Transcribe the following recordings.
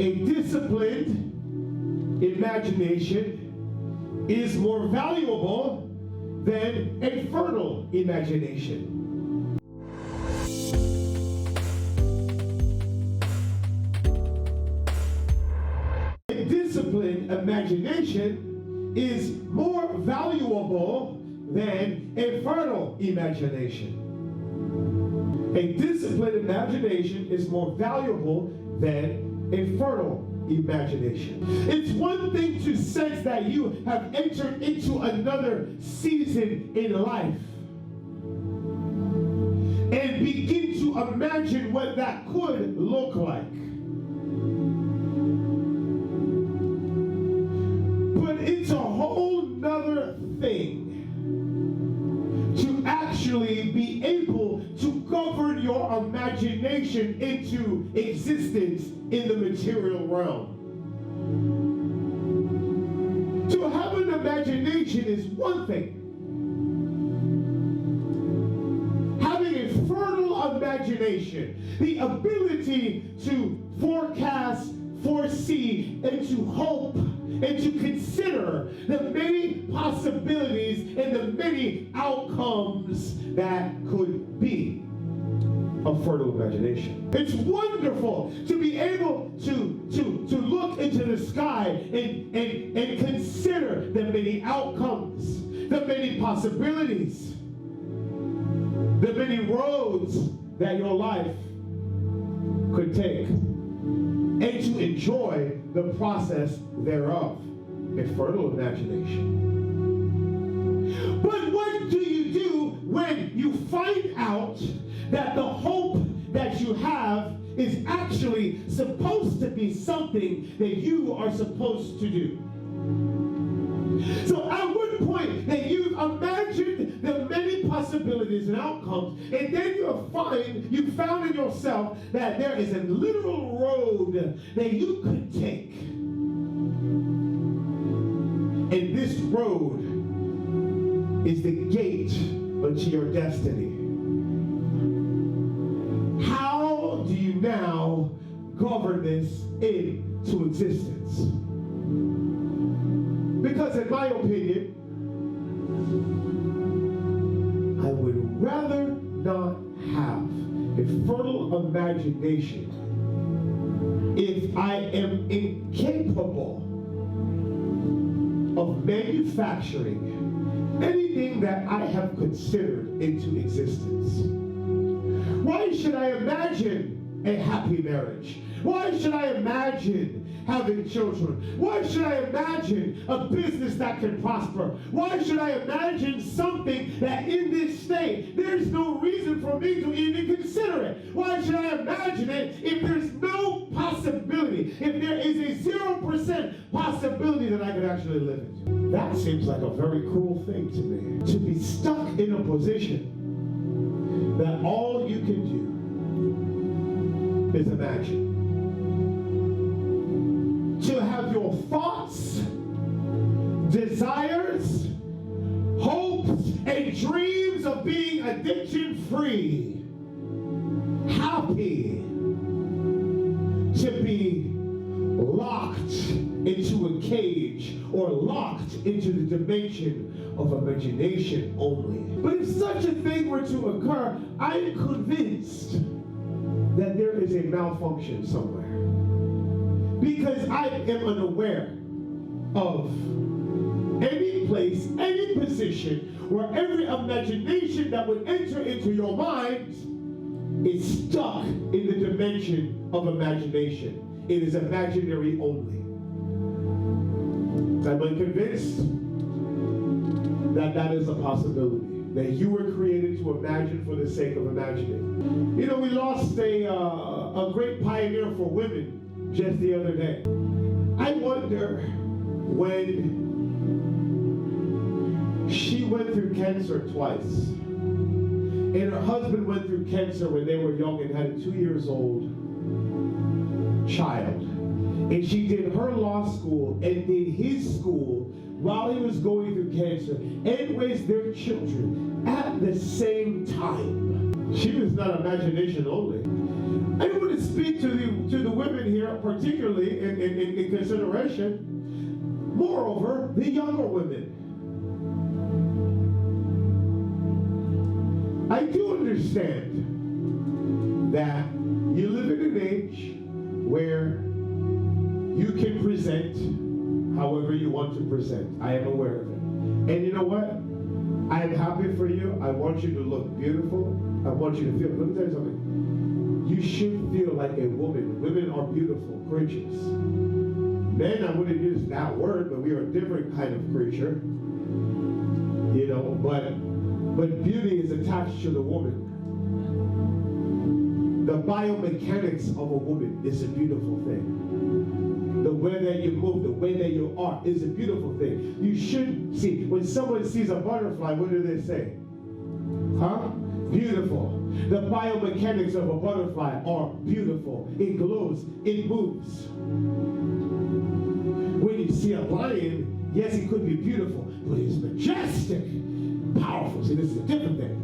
A disciplined imagination is more valuable than a fertile imagination. A disciplined imagination is more valuable than a fertile imagination. A disciplined imagination is more valuable than a fertile imagination. It's one thing to sense that you have entered into another season in life and begin to imagine what that could look like. But it's a whole nother thing to actually be able to govern your imagination into existence in the material realm. To have an imagination is one thing. Having a fertile imagination, the ability to forecast, foresee, and to hope, and to consider the many possibilities and the many outcomes that could be a fertile imagination. It's wonderful to be able to look into the sky and consider the many outcomes, the many possibilities, the many roads that your life could take, and to enjoy the process thereof. A fertile imagination. But what do you do when you find out that the hope that you have is actually supposed to be something that you are supposed to do? So at one point that you've imagined the many possibilities and outcomes, and then you found in yourself that there is a literal road that you could take. And this road is the gate unto your destiny. How do you now govern this into existence? Because in my opinion, I would rather not have a fertile imagination if I am incapable of manufacturing anything that I have considered into existence. Why should I imagine a happy marriage? Why should I imagine having children? Why should I imagine a business that can prosper? Why should I imagine something that in this state, there's no reason for me to even consider it? Why should I imagine it if there's no possibility, if there is a 0% possibility that I could actually live it? That seems like a very cruel thing to me, to be stuck in a position that all you can do is imagine. To have your thoughts, desires, hopes, and dreams of being addiction-free, happy, to be locked into a cage or locked into the dimension of imagination only. But if such a thing were to occur, I'm convinced that there is a malfunction somewhere. Because I am unaware of any place, any position where every imagination that would enter into your mind is stuck in the dimension of imagination. It is imaginary only. I'm convinced that that is a possibility. That you were created to imagine for the sake of imagining. You know, we lost a great pioneer for women just the other day. I wonder when she went through cancer twice, and her husband went through cancer when they were young and had a 2-year-old child. And she did her law school and did his school while he was going through cancer and raised their children at the same time. She was not imagination only. I want to to speak to the women here, particularly in consideration. Moreover, the younger women. I do understand that you live in an age where you can present however you want to present. I am aware of it. And you know what? I am happy for you. I want you to look beautiful. I want you to feel. Let me tell you something. You should feel like a woman. Women are beautiful creatures. Men, I wouldn't use that word, but we are a different kind of creature. You know, but beauty is attached to the woman. The biomechanics of a woman is a beautiful thing. The way that you move, the way that you are is a beautiful thing. You should see, when someone sees a butterfly, what do they say? Huh? Beautiful. The biomechanics of a butterfly are beautiful. It glows, it moves. When you see a lion, yes, it could be beautiful, but it's majestic, powerful. See, this is a different thing.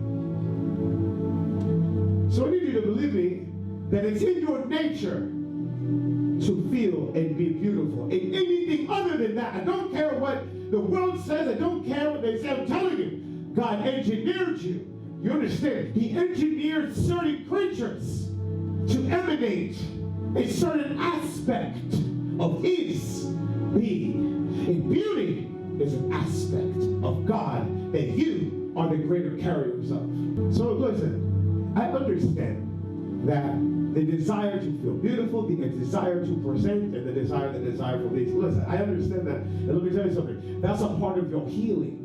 So I need you to believe me that it's in your nature to feel and be beautiful. And anything other than that, I don't care what the world says, I don't care what they say, I'm telling you, God engineered you. You understand? He engineered certain creatures to emanate a certain aspect of his being. And beauty is an aspect of God that you are the greater carriers of. So listen, I understand that the desire to feel beautiful, the desire to present, and the desire for these. Listen, I understand that. And let me tell you something. That's a part of your healing.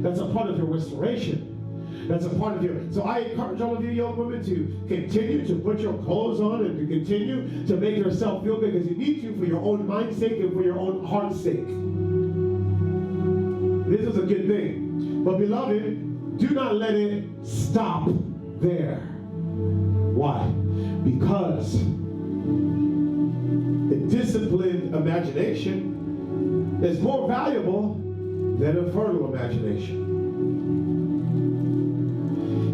That's a part of your restoration. That's a part of your. So I encourage all of you young women to continue to put your clothes on and to continue to make yourself feel good, because you need to for your own mind's sake and for your own heart's sake. This is a good thing. But beloved, do not let it stop there. Why? Because a disciplined imagination is more valuable than a fertile imagination.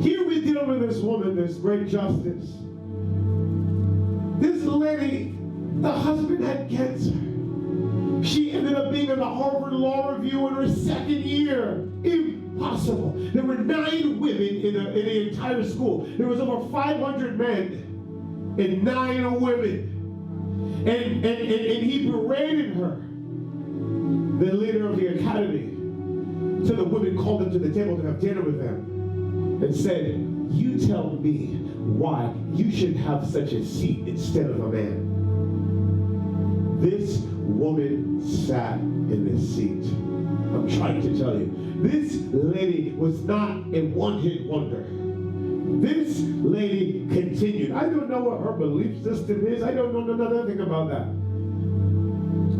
Here we deal with this woman, this great justice. This lady, the husband had cancer. She ended up being in the Harvard Law Review in her second year. Impossible. There were 9 women in the entire school. There was over 500 men and 9 women. And he berated her, the leader of the academy. So the women called him to the table to have dinner with them and said, you tell me why you should have such a seat instead of a man. This woman sat in this seat. I'm trying to tell you. This lady was not a one-hit wonder. This lady continued. I don't know what her belief system is. I don't know nothing about that.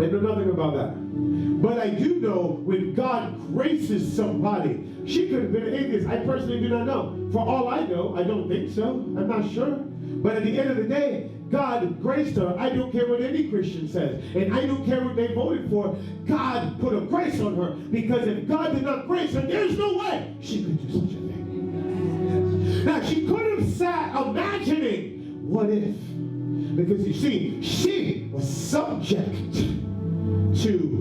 I know nothing about that. But I do know when God graces somebody, she could have been an atheist. I personally do not know. For all I know, I don't think so. I'm not sure. But at the end of the day, God graced her. I don't care what any Christian says. And I don't care what they voted for. God put a grace on her. Because if God did not grace her, there's no way she could do such a thing. Now, she could have sat imagining, what if? Because you see, she was subject to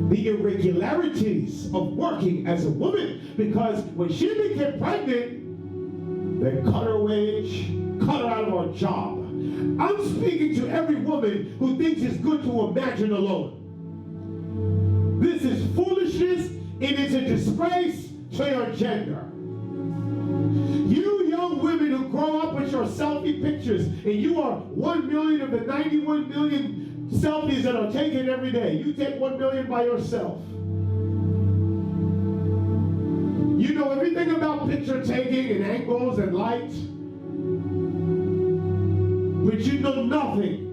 the irregularities of working as a woman. Because when she became pregnant, they cut her wage, cut her out of her job. I'm speaking to every woman who thinks it's good to imagine alone. This is foolishness, and it's a disgrace to your gender. You young women who grow up with your selfie pictures, and you are 1 million of the 91 million selfies that are taken every day. You take 1 million by yourself. You know everything about picture taking and angles and light, but you know nothing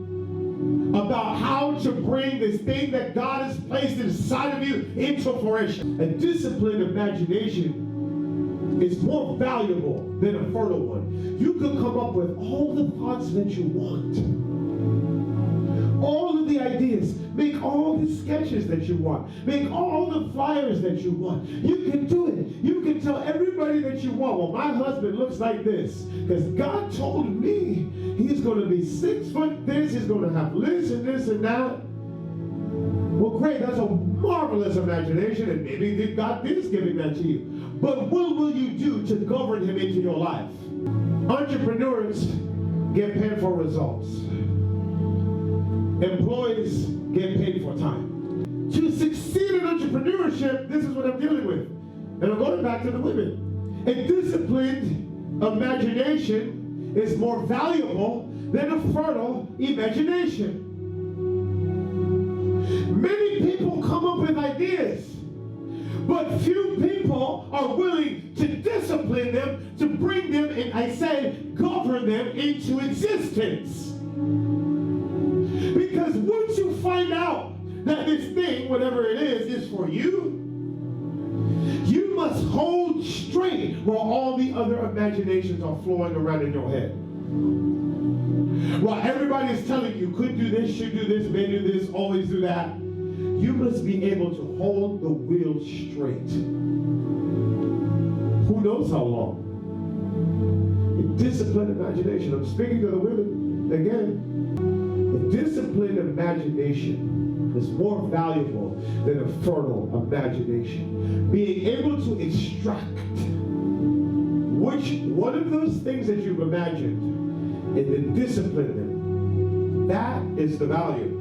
about how to bring this thing that God has placed inside of you into fruition. A disciplined imagination is more valuable than a fertile one. You can come up with all the thoughts that you want, all of the ideas, Make all the sketches that you want. Make all the flyers that you want. You can do it. You can tell everybody that you want, well, my husband looks like this because God told me he's going to be 6 foot this, he's going to have this and this and that. Well, great, that's a marvelous imagination, and maybe God is giving that to you. But what will you do to govern him into your life? Entrepreneurs get paid for results. Employees get paid for time. To succeed in entrepreneurship, this is what I'm dealing with. And I'm going back to the women. A disciplined imagination is more valuable than a fertile imagination. Many people come up with ideas, but few people are willing to discipline them, to bring them, and I said, govern them into existence. Because once you find out that this thing, whatever it is for you, you must hold straight while all the other imaginations are flowing around in your head. While everybody is telling you, could do this, should do this, may do this, always do that, you must be able to hold the wheel straight. Who knows how long? A disciplined imagination. I'm speaking to the women again. A disciplined imagination is more valuable than a fertile imagination. Being able to extract which one of those things that you've imagined and then discipline them, that is the value.